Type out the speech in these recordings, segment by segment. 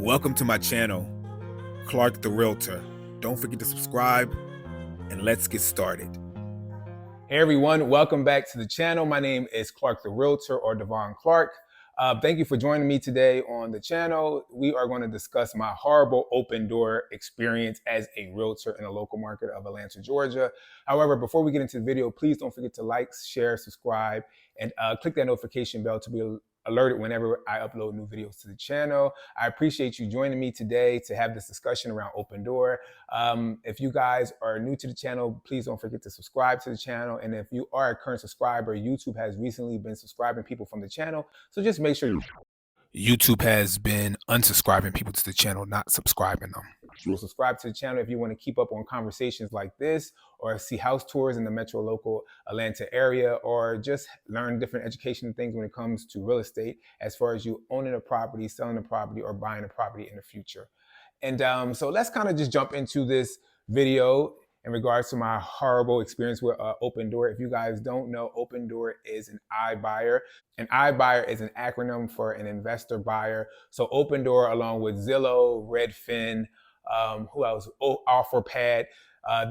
Welcome to my channel, Clark the Realtor. Don't forget to subscribe and let's get started. Hey everyone, welcome back to the channel. My name is Clark the Realtor, or Devon Clark. Thank you for joining me today on the channel. We are going to discuss my horrible Opendoor experience as a realtor in the local market of Atlanta, Georgia. However, before we get into the video, please don't forget to like, share, subscribe, and click that notification bell to be alerted whenever I upload new videos to the channel. I appreciate you joining me today to have this discussion around Opendoor. If you guys are new to the channel, please don't forget to subscribe to the channel. And if you are a current subscriber, YouTube has recently been subscribing people from the channel. So just make sure YouTube has been unsubscribing people to the channel, not subscribing them. You'll subscribe to the channel if you want to keep up on conversations like this, or see house tours in the metro local Atlanta area, or just learn different education things when it comes to real estate, as far as you owning a property, selling a property, or buying a property in the future. And so let's kind of just jump into this video in regards to my horrible experience with Opendoor. If you guys don't know, Opendoor is an iBuyer. An iBuyer is an acronym for an investor buyer. So Opendoor, along with Zillow, Redfin, who else? OfferPad,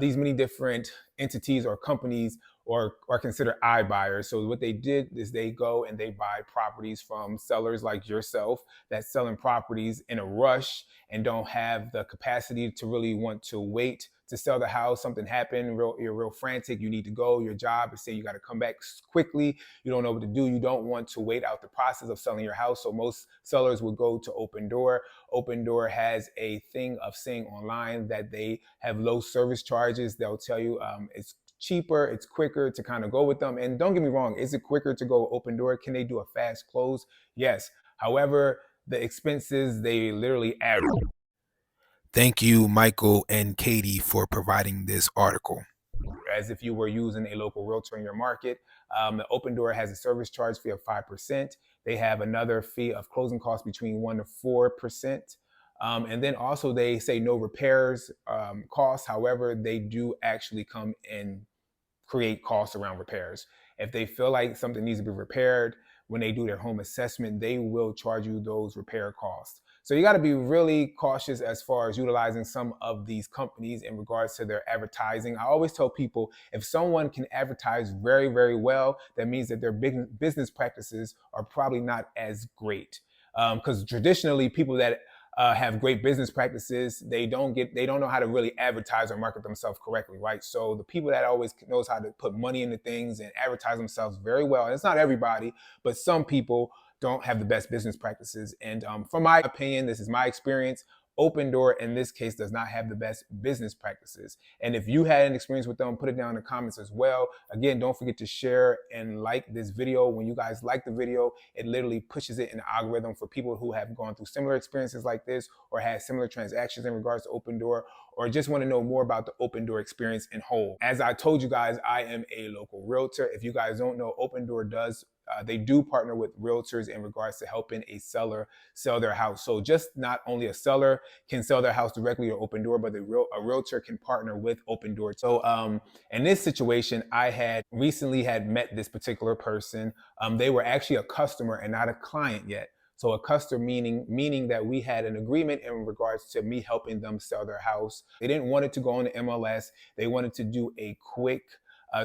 these many different entities or companies are considered iBuyers. So what they did is they go and they buy properties from sellers like yourself that's selling properties in a rush and don't have the capacity to really want to wait to sell the house. Something happened, you're real frantic, you need to go, your job is saying you got to come back quickly, you don't know what to do, you don't want to wait out the process of selling your house. So most sellers would go to Opendoor. Opendoor has a thing of saying online that they have low service charges. They'll tell you it's cheaper, it's quicker to kind of go with them. And don't get me wrong, is it quicker to go Opendoor? Can they do a fast close? Yes. However, the expenses, they literally add. Thank you, Michael and Katie, for providing this article. As if you were using a local realtor in your market. The Opendoor has a service charge fee of 5%. They have another fee of closing costs between 1% to 4%. And then also they say no repairs costs. However, they do actually come and create costs around repairs. If they feel like something needs to be repaired, when they do their home assessment, they will charge you those repair costs. So you got to be really cautious as far as utilizing some of these companies in regards to their advertising. I always tell people, if someone can advertise very, very well, that means that their business practices are probably not as great. Because traditionally, people that have great business practices, they don't know how to really advertise or market themselves correctly, right? So the people that always knows how to put money into things and advertise themselves very well, and it's not everybody, but some people don't have the best business practices. And from my opinion, this is my experience, Opendoor in this case does not have the best business practices. And if you had an experience with them, put it down in the comments as well. Again, don't forget to share and like this video. When you guys like the video, it literally pushes it in the algorithm for people who have gone through similar experiences like this, or had similar transactions in regards to Opendoor, or just want to know more about the Opendoor experience in whole. As I told you guys, I am a local realtor. If you guys don't know, Opendoor they do partner with realtors in regards to helping a seller sell their house. So just not only a seller can sell their house directly to Opendoor, but a realtor can partner with Opendoor. So in this situation, I had recently met this particular person. They were actually a customer and not a client yet. So a customer meaning that we had an agreement in regards to me helping them sell their house. They didn't want it to go on the MLS. They wanted to do a quick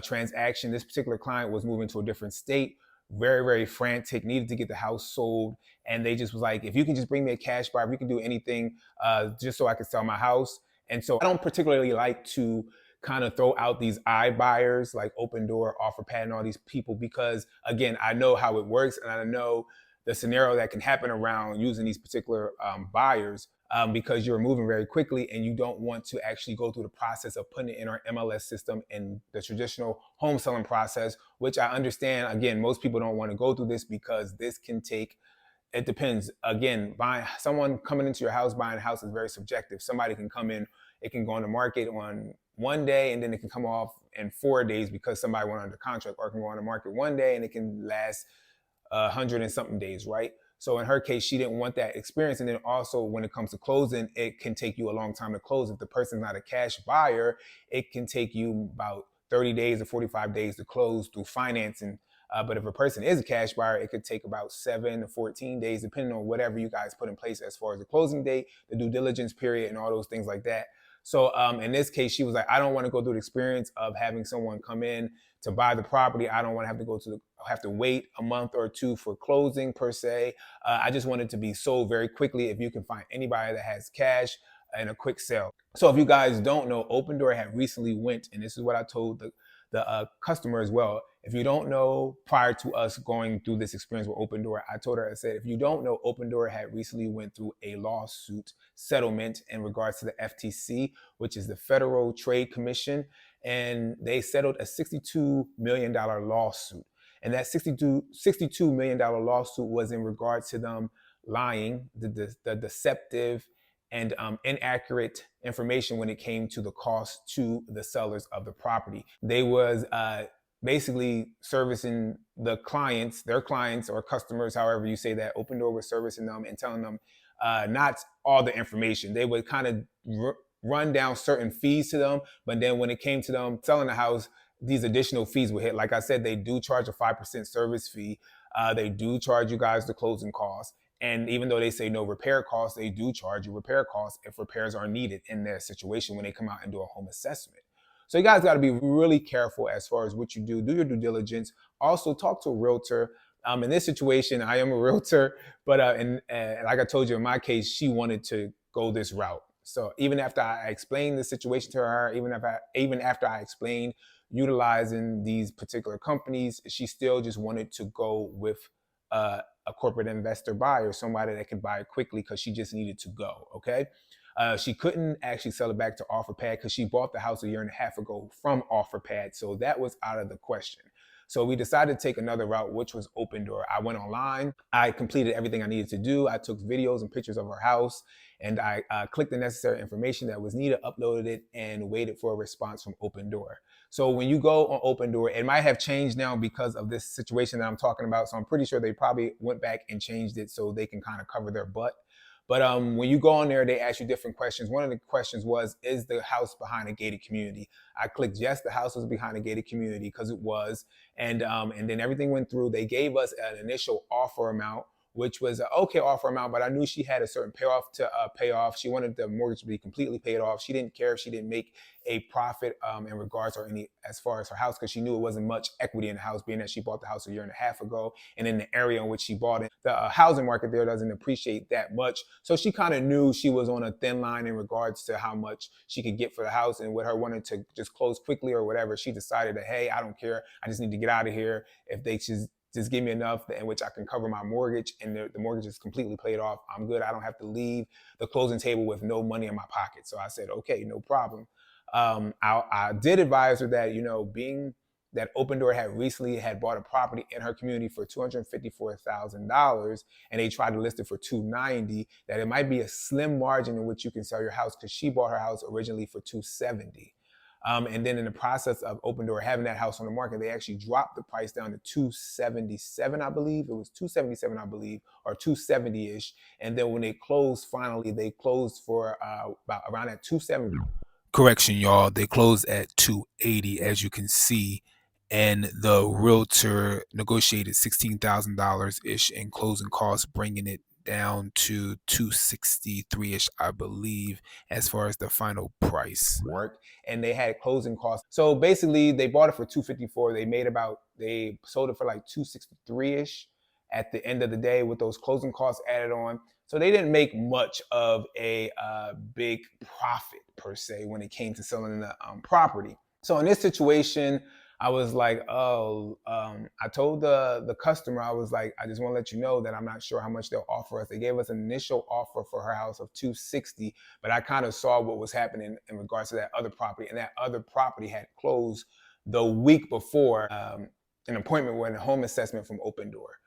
transaction. This particular client was moving to a different state, very, very frantic, needed to get the house sold. And they just was like, if you can just bring me a cash buyer, we can do anything just so I can sell my house. And so I don't particularly like to kind of throw out these iBuyers like Opendoor, OfferPad, and all these people, because again, I know how it works and I know the scenario that can happen around using these particular buyers. Because you're moving very quickly and you don't want to actually go through the process of putting it in our MLS system in the traditional home selling process, which I understand. Again, most people don't want to go through this because this can take, it depends. Again, someone coming into your house, buying a house is very subjective. Somebody can come in, it can go on the market on one day and then it can come off in 4 days because somebody went under contract, or it can go on the market one day and it can last 100 and something days, right? So in her case, she didn't want that experience. And then also when it comes to closing, it can take you a long time to close. If the person's not a cash buyer, it can take you about 30 days or 45 days to close through financing But if a person is a cash buyer, it could take about 7 to 14 days, depending on whatever you guys put in place as far as the closing date, the due diligence period, and all those things like that. So in this case, she was like, I don't want to go through the experience of having someone come in to buy the property. I don't want to have to have to wait a month or two for closing per se. I just want it to be sold very quickly. If you can find anybody that has cash and a quick sale. So if you guys don't know, Opendoor had recently went, and this is what I told the customer as well. If you don't know, prior to us going through this experience with Opendoor, I told her, I said, if you don't know, Opendoor had recently went through a lawsuit settlement in regards to the FTC, which is the Federal Trade Commission, and they settled a $62 million lawsuit. And that $62 million lawsuit was in regards to them lying, the deceptive and inaccurate information when it came to the cost to the sellers of the property. They was basically servicing the clients, their clients or customers, however you say that. Opendoor was servicing them and telling them not all the information. They would kind of run down certain fees to them, but then when it came to them selling the house, these additional fees would hit. Like I said, they do charge a 5% service fee. They do charge you guys the closing costs. And even though they say no repair costs, they do charge you repair costs if repairs are needed in their situation when they come out and do a home assessment. So you guys got to be really careful as far as what you do. Do your due diligence. Also talk to a realtor. In this situation, I am a realtor, but and like I told you, in my case, she wanted to go this route. So even after I explained the situation to her, even after I explained utilizing these particular companies, she still just wanted to go with a corporate investor buyer, somebody that could buy it quickly because she just needed to go. Okay. She couldn't actually sell it back to OfferPad because she bought the house a year and a half ago from OfferPad. So that was out of the question. So we decided to take another route, which was Opendoor. I went online. I completed everything I needed to do. I took videos and pictures of her house, and I clicked the necessary information that was needed, uploaded it, and waited for a response from Opendoor. So when you go on Opendoor, it might have changed now because of this situation that I'm talking about. So I'm pretty sure they probably went back and changed it so they can kind of cover their butt. But when you go on there, they ask you different questions. One of the questions was, is the house behind a gated community? I clicked yes, the house was behind a gated community because it was. And then everything went through. They gave us an initial offer amount, which was an okay offer amount, but I knew she had a certain payoff to pay off. She wanted the mortgage to be completely paid off. She didn't care if she didn't make a profit in regards or any as far as her house, because she knew it wasn't much equity in the house, being that she bought the house a year and a half ago, and in the area in which she bought it, the housing market there doesn't appreciate that much. So she kind of knew she was on a thin line in regards to how much she could get for the house, and with her wanting to just close quickly or whatever, she decided that, hey, I don't care. I just need to get out of here. If they just give me enough in which I can cover my mortgage and the mortgage is completely paid off, I'm good. I don't have to leave the closing table with no money in my pocket. So I said, okay, no problem. I did advise her that, being that Opendoor had bought a property in her community for $254,000 and they tried to list it for $290,000, that it might be a slim margin in which you can sell your house because she bought her house originally for $270,000. And then in the process of Opendoor having that house on the market, they actually dropped the price down to $277,000, I believe. It was $277,000, I believe, or $270,000-ish. And then when they closed, finally, they closed for about around at $270,000. Correction, y'all. They closed at $280,000, as you can see. And the realtor negotiated $16,000-ish in closing costs, bringing it down to $263-ish, I believe, as far as the final price. And they had closing costs. So basically, they bought it for $254,000. They sold it for like $263-ish at the end of the day with those closing costs added on. So they didn't make much of a big profit per se when it came to selling the property. So in this situation, I was like, I told the customer, I was like, I just want to let you know that I'm not sure how much they'll offer us. They gave us an initial offer for her house of $260,000, but I kind of saw what was happening in regards to that other property, and that other property had closed the week before an appointment with a home assessment from Opendoor.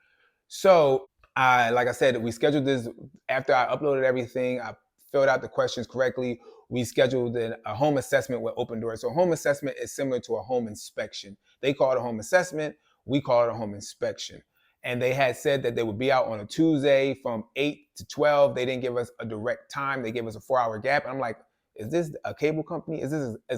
So like I said, we scheduled this after I uploaded everything. I filled out the questions correctly. We scheduled a home assessment with Opendoor. So a home assessment is similar to a home inspection. They call it a home assessment. We call it a home inspection. And they had said that they would be out on a Tuesday from 8 to 12. They didn't give us a direct time. They gave us a 4-hour gap. And I'm like, is this a cable company? Is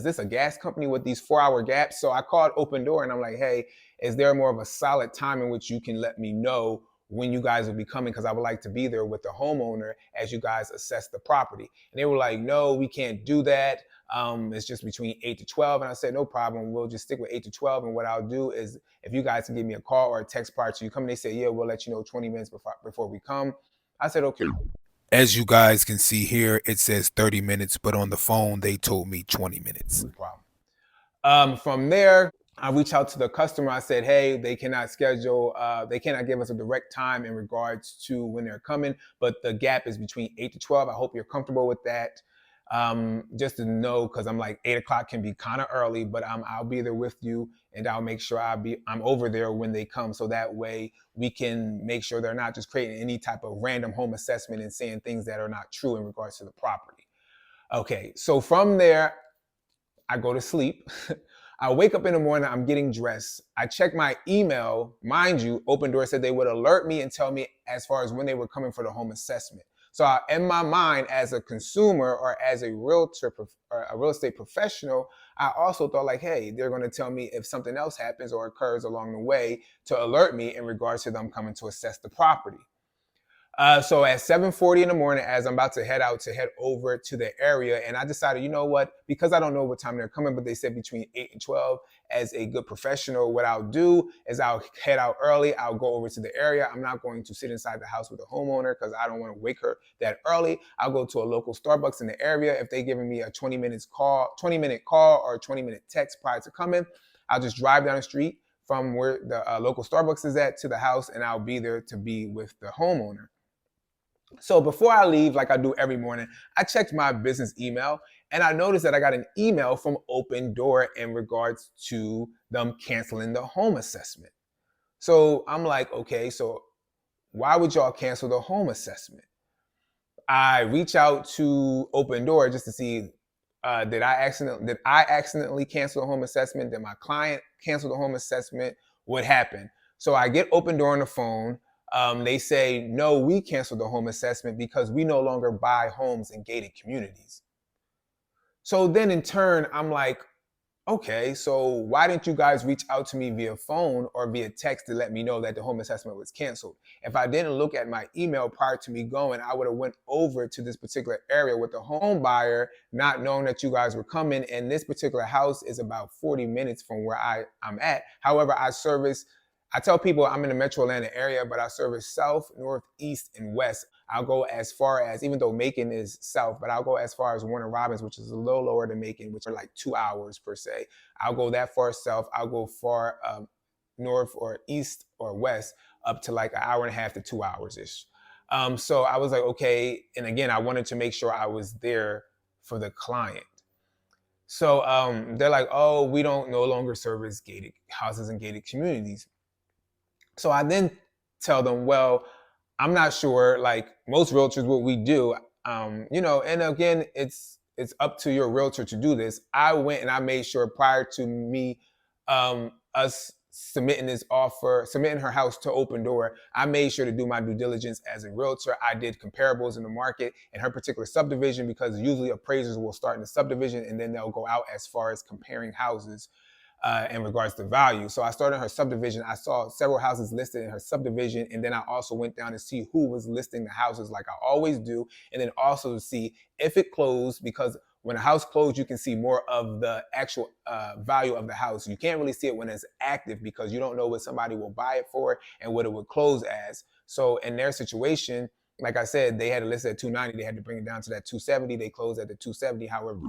this a gas company with these 4-hour gaps? So I called Opendoor and I'm like, hey, is there more of a solid time in which you can let me know when you guys will be coming? Because I would like to be there with the homeowner as you guys assess the property. And they were like, no, we can't do that. It's just between 8 to 12. And I said, no problem. We'll just stick with 8 to 12. And what I'll do is if you guys can give me a call or a text prior to you coming, they say, yeah, we'll let you know 20 minutes before we come. I said, okay. As you guys can see here, it says 30 minutes, but on the phone, they told me 20 minutes. No problem. From there, I reached out to the customer. I said, hey, they cannot schedule, they cannot give us a direct time in regards to when they're coming, but the gap is between 8 to 12. I hope you're comfortable with that. Just to know, because I'm like 8 o'clock can be kind of early, but I'll be there with you and I'll make sure I'm over there when they come. So that way we can make sure they're not just creating any type of random home assessment and saying things that are not true in regards to the property. Okay, so from there, I go to sleep. I wake up in the morning, I'm getting dressed. I check my email. Mind you, Opendoor said they would alert me and tell me as far as when they were coming for the home assessment. So in my mind, as a consumer or as a realtor or a real estate professional, I also thought like, hey, they're going to tell me if something else happens or occurs along the way to alert me in regards to them coming to assess the property. So at 7:40 in the morning, as I'm about to head over to the area, and I decided, you know what, because I don't know what time they're coming, but they said between 8 and 12, as a good professional, what I'll do is I'll head out early. I'll go over to the area. I'm not going to sit inside the house with the homeowner because I don't want to wake her that early. I'll go to a local Starbucks in the area. If they're giving me a 20-minute call or a 20-minute text prior to coming, I'll just drive down the street from where the local Starbucks is at to the house, and I'll be there to be with the homeowner. So before I leave, like I do every morning, I checked my business email and I noticed that I got an email from Opendoor in regards to them canceling the home assessment. So I'm like, okay, so why would y'all cancel the home assessment? I reach out to Opendoor just to see did I accidentally cancel the home assessment? Did my client cancel the home assessment? What happened? So I get Opendoor on the phone. They say, no, we canceled the home assessment because we no longer buy homes in gated communities. So then in turn, I'm like, okay, so why didn't you guys reach out to me via phone or via text to let me know that the home assessment was canceled? If I didn't look at my email prior to me going, I would have went over to this particular area with the home buyer, not knowing that you guys were coming. And this particular house is about 40 minutes from where I'm at. However, I tell people I'm in the metro Atlanta area, but I service south, north, east, and west. I'll go as far as, even though Macon is south, but I'll go as far as Warner Robins, which is a little lower than Macon, which are like 2 hours per se. I'll go that far south. I'll go far north or east or west up to like an hour and a half to 2 hours-ish. So I was like, okay. And again, I wanted to make sure I was there for the client. So they're like, oh, we don't no longer service gated houses and gated communities. So I then tell them, well, I'm not sure, like most realtors, what we do, and again, it's up to your realtor to do this. I went and I made sure prior to me, us submitting her house to Opendoor, I made sure to do my due diligence as a realtor. I did comparables in the market in her particular subdivision because usually appraisers will start in the subdivision and then they'll go out as far as comparing houses in regards to value. So I started her subdivision. I saw several houses listed in her subdivision. And then I also went down to see who was listing the houses like I always do. And then also to see if it closed, because when a house closed, you can see more of the actual value of the house. You can't really see it when it's active because you don't know what somebody will buy it for and what it would close as. So in their situation, like I said, they had it listed at 290. They had to bring it down to that 270. They closed at the 270. However,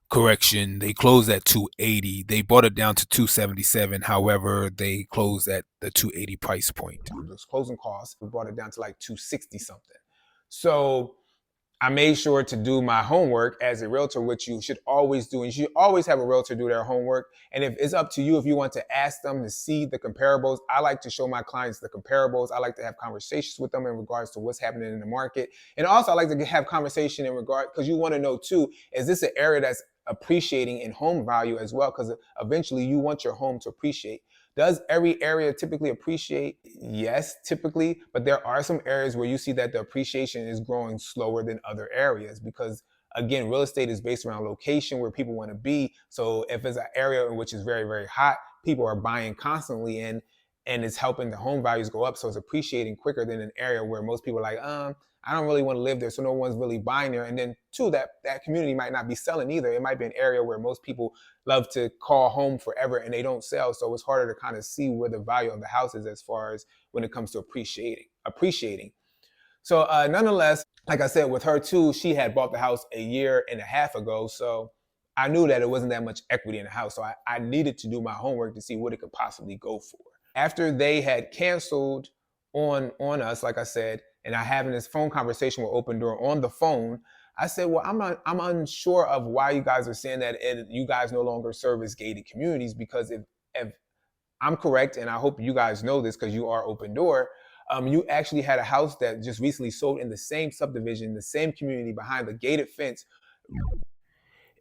Correction, they closed at 280. They brought it down to 277. However, they closed at the 280 price point. those closing costs, we brought it down to like 260 something. So I made sure to do my homework as a realtor, which you should always do. And you should always have a realtor do their homework. And if it's up to you, if you want to ask them to see the comparables, I like to show my clients the comparables. I like to have conversations with them in regards to what's happening in the market. And also I like to have conversation in regard, because you want to know too, is this an area that's appreciating in home value as well? Because eventually you want your home to appreciate. Does every area typically appreciate? Yes, typically, but there are some areas where you see that the appreciation is growing slower than other areas because Again, real estate is based around location where people want to be. So if it's an area in which is very, very hot, people are buying constantly in, and it's helping the home values go up. So it's appreciating quicker than an area where most people are like, I don't really want to live there, so no one's really buying there. And then two, that community might not be selling either. It might be an area where most people love to call home forever and they don't sell. So it's harder to kind of see where the value of the house is as far as when it comes to appreciating. So nonetheless, like I said, with her too, she had bought the house a year and a half ago. So I knew that it wasn't that much equity in the house. So I needed to do my homework to see what it could possibly go for. After they had canceled on us, like I said, and I having this phone conversation with Opendoor on the phone, I said, well, I'm unsure of why you guys are saying that and you guys no longer service gated communities, because if I'm correct, and I hope you guys know this because you are Opendoor, you actually had a house that just recently sold in the same subdivision, the same community behind the gated fence.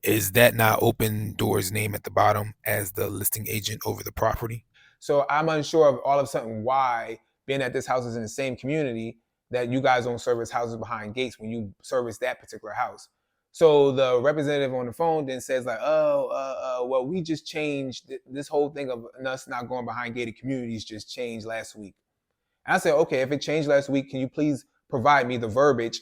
Is that not Opendoor's name at the bottom as the listing agent over the property? So I'm unsure of all of a sudden why, being that this house is in the same community, that you guys don't service houses behind gates when you service that particular house. So the representative on the phone then says like, well, we just changed this whole thing of us not going behind gated communities just changed last week. And I said, okay, if it changed last week, can you please provide me the verbiage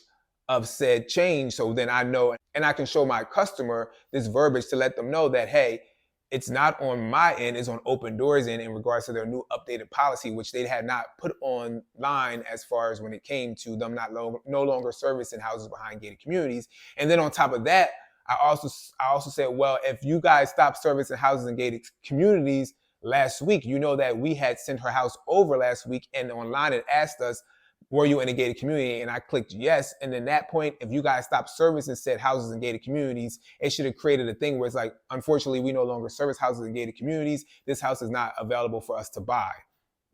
of said change so then I know and I can show my customer this verbiage to let them know that, hey, it's not on my end, it's on Opendoor's end in regards to their new updated policy, which they had not put online as far as when it came to them no longer servicing houses behind gated communities. And then on top of that, I also said, well, if you guys stop servicing houses in gated communities last week, you know that we had sent her house over last week, and online it asked us, were you in a gated community? And I clicked yes. And then that point, if you guys stop servicing said houses in gated communities, it should have created a thing where it's like, unfortunately, we no longer service houses in gated communities. This house is not available for us to buy.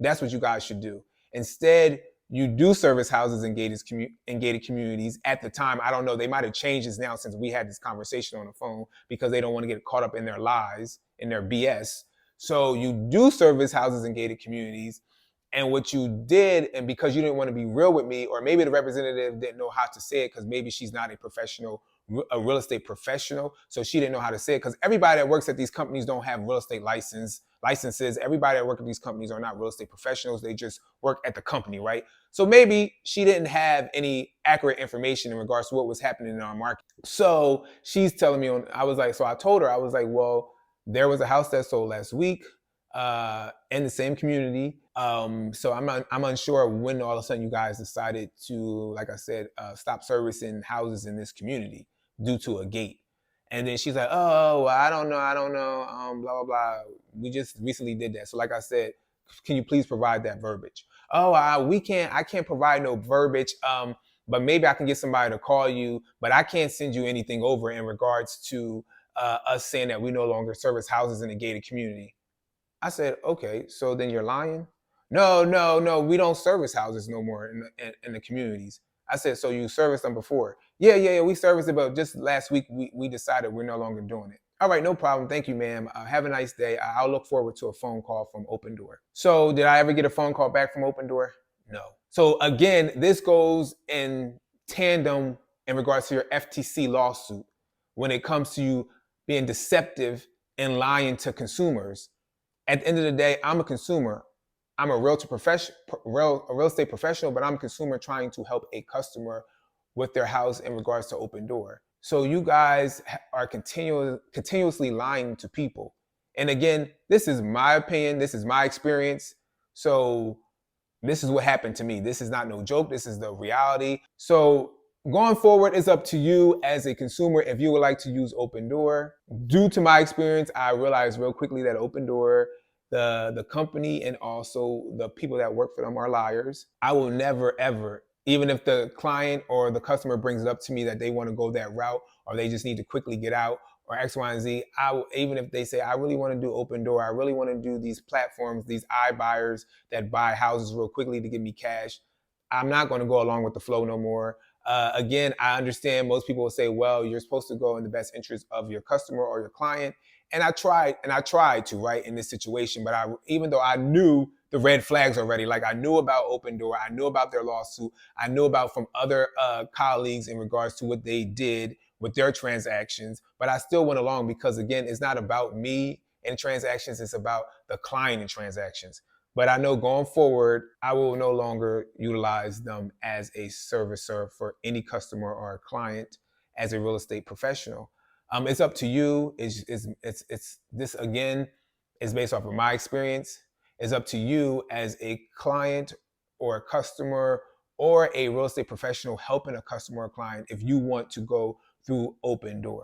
That's what you guys should do. Instead, you do service houses in gated communities at the time. I don't know. They might have changed this now since we had this conversation on the phone because they don't want to get caught up in their lies, in their BS. So you do service houses in gated communities. And what you did, and because you didn't want to be real with me, or maybe the representative didn't know how to say it because maybe she's not a real estate professional, so she didn't know how to say it, because everybody that works at these companies don't have real estate licenses. Everybody that works at these companies are not real estate professionals. They just work at the company, right? So maybe she didn't have any accurate information in regards to what was happening in our market. So she's telling me so I told her, I was like, well, there was a house that sold last week in the same community. So I'm unsure when all of a sudden you guys decided to, like I said, stop servicing houses in this community due to a gate. And then she's like, oh, well, I don't know, blah, blah, blah. We just recently did that. So like I said, can you please provide that verbiage? Oh, I can't provide no verbiage, but maybe I can get somebody to call you, but I can't send you anything over in regards to us saying that we no longer service houses in a gated community. I said, okay, so then you're lying? No, we don't service houses no more in the communities. I said, so you serviced them before? Yeah, we serviced it, but just last week we decided we're no longer doing it. All right, no problem. Thank you, ma'am. Have a nice day. I'll look forward to a phone call from Opendoor. So did I ever get a phone call back from Opendoor? No. So again, this goes in tandem in regards to your FTC lawsuit when it comes to you being deceptive and lying to consumers. At the end of the day, I'm a consumer. I'm a real estate professional, but I'm a consumer trying to help a customer with their house in regards to Opendoor. So you guys are continuously lying to people. And again, this is my opinion. This is my experience. So this is what happened to me. This is not no joke. This is the reality. So going forward, it's up to you as a consumer if you would like to use Opendoor. Due to my experience, I realized real quickly that Opendoor, the company, and also the people that work for them are liars. I will never, ever, even if the client or the customer brings it up to me that they want to go that route or they just need to quickly get out or X, Y, and Z, even if they say, I really want to do Opendoor, I really want to do these platforms, these iBuyers that buy houses real quickly to give me cash, I'm not going to go along with the flow no more. Again, I understand most people will say, well, you're supposed to go in the best interest of your customer or your client. And I tried to, right, in this situation. But even though I knew the red flags already. Like I knew about Opendoor, I knew about their lawsuit, I knew about from other colleagues in regards to what they did with their transactions, but I still went along because again, it's not about me and transactions, it's about the client and transactions. But I know going forward, I will no longer utilize them as a servicer for any customer or a client as a real estate professional. It's up to you. It's this again is based off of my experience. It's up to you as a client or a customer or a real estate professional helping a customer or client if you want to go through Opendoor.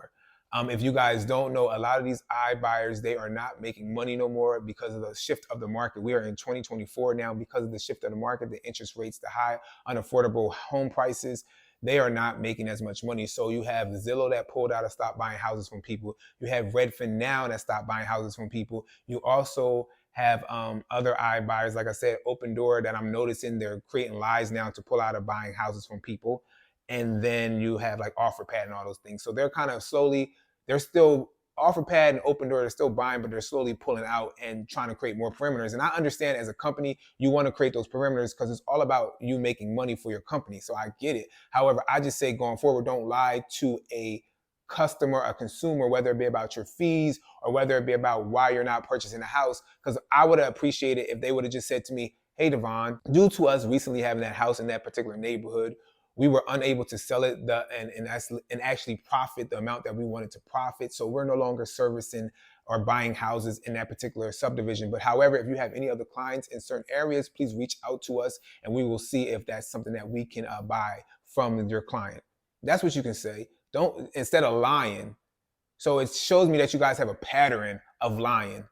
If you guys don't know, a lot of these iBuyers, they are not making money no more because of the shift of the market. We are in 2024 now because of the shift of the market, the interest rates, the high unaffordable home prices. They are not making as much money. So you have Zillow that pulled out and stopped buying houses from people. You have Redfin now that stopped buying houses from people. You also have other iBuyers, like I said, Opendoor, that I'm noticing they're creating lies now to pull out of buying houses from people. And then you have like OfferPad and all those things. So they're kind of slowly, they're still OfferPad and Opendoor, they're still buying, but they're slowly pulling out and trying to create more perimeters. And I understand as a company, you want to create those perimeters because it's all about you making money for your company. So I get it. However, I just say going forward, don't lie to a customer, a consumer, whether it be about your fees or whether it be about why you're not purchasing a house. Because I would have appreciated if they would have just said to me, hey, Devon, due to us recently having that house in that particular neighborhood, we were unable to sell it and actually profit the amount that we wanted to profit. So we're no longer servicing or buying houses in that particular subdivision. But however, if you have any other clients in certain areas, please reach out to us and we will see if that's something that we can buy from your client. That's what you can say. Don't, instead of lying. So it shows me that you guys have a pattern of lying.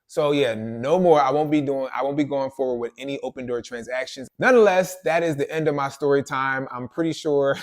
So yeah, no more. I won't be going forward with any Opendoor transactions. Nonetheless, that is the end of my story time. I'm pretty sure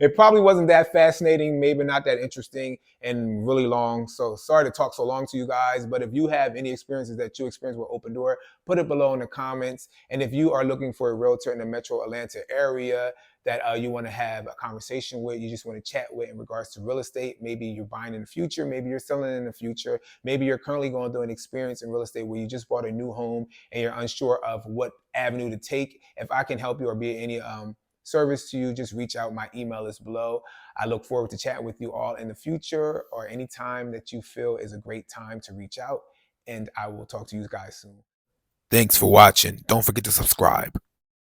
it probably wasn't that fascinating, maybe not that interesting and really long. So sorry to talk so long to you guys, but if you have any experiences that you experienced with Opendoor, put it below in the comments. And if you are looking for a realtor in the metro Atlanta area that you want to have a conversation with, you just want to chat with in regards to real estate, maybe you're buying in the future, maybe you're selling in the future, maybe you're currently going through an experience in real estate where you just bought a new home and you're unsure of what avenue to take. If I can help you or be any service to you, just reach out. My email is below. I look forward to chatting with you all in the future or any time that you feel is a great time to reach out. And I will talk to you guys soon. Thanks for watching. Don't forget to subscribe.